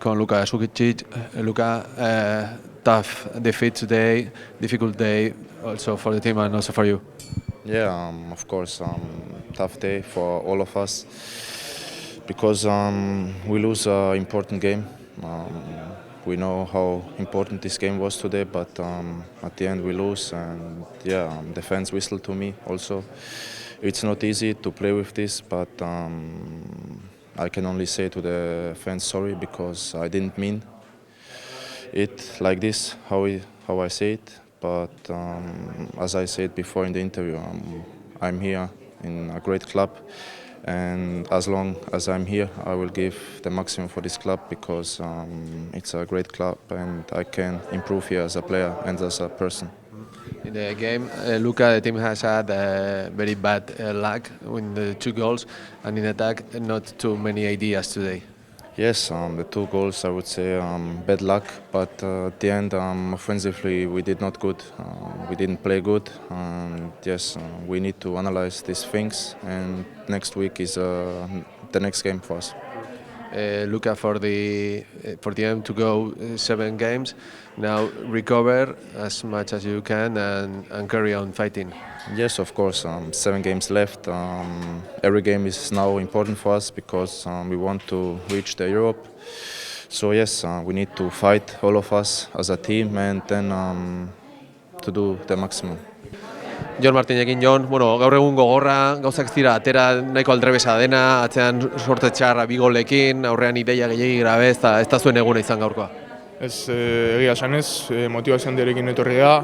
con Luka Sukicic. Luka, tough defeat today, difficult day also for the team and also for you. Yeah, of course, tough day for all of us because we lose an important game. We know how important this game was today, but at the end we lose, and yeah, the fans whistle to me also. It's not easy to play with this, but I can only say to the fans sorry because I didn't mean it like this, how I say it. But as I said before in the interview, I'm here in a great club, and as long as I'm here, I will give the maximum for this club because it's a great club, and I can improve here as a player and as a person. In the game, Luka, the team has had very bad luck with the 2 goals, and in attack, not too many ideas today. Yes, the 2 goals, I would say, bad luck, but at the end, offensively, we did not good. We didn't play good, and yes, we need to analyze these things, and next week is the next game for us. Luka, for the aim to go 7 games, now recover as much as you can and carry on fighting. Yes, of course, 7 games left. Every game is now important for us because we want to reach the Europe. So yes, we need to fight, all of us as a team, and then to do the maximum. Jon Martinekin, Jon, gaur egun gogorra, gauzak ez dira atera nahiko aldrebesa dena, atzean sorte txarra 2 golekin, aurrean ideia gehiegi grabe, ez da zuen eguna izan gaurkoa. Ez, egia esan ez, motivazio handiarekin etorri da.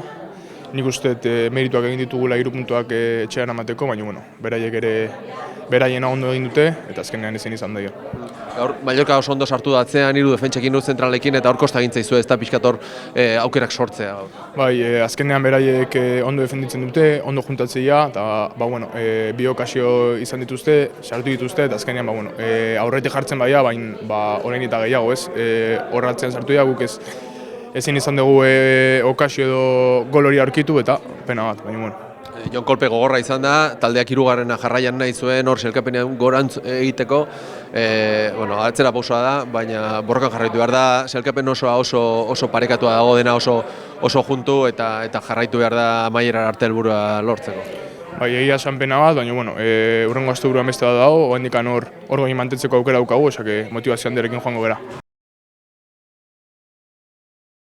Nik uste merituak egin ditugula 3 puntuak etxean amateko, baina beraiek ere beraiena ondo egin dute, eta azkenean ezin izan daio. Gaur, Mallorca oso ondo sartu da atzean, 3 defentsekin, 3 zentralekin, eta hor kosta egin zaizu ez da pixkator aukerak sortzea. Bai, azkenean beraiek ondo defenditzen dute, ondo juntatzea, eta bi okazio izan dituzte, sartu dituzte, eta azkenean aurretik jartzen baina, orain eta gehiago ez, horratzen sartu dira guk ez. Ezin izan dugu okazio edo gol hori aurkitu eta pena bat, baina Jon kolpe gogorra izan da, taldeak 3. jarraian nahi zuen, hor sailkapenean gorantz egiteko, atzera pausoa da, baina borrokan jarraitu behar da, sailkapen oso parekatua dago dena oso juntu eta jarraitu behar da amaierar arte helburua lortzeko. Bai, egia esan pena bat, baina hurrengo asteburuan beste bat dago, oraindik hor mantentzeko aukera daukagu, motivazio handiarekin joango gara.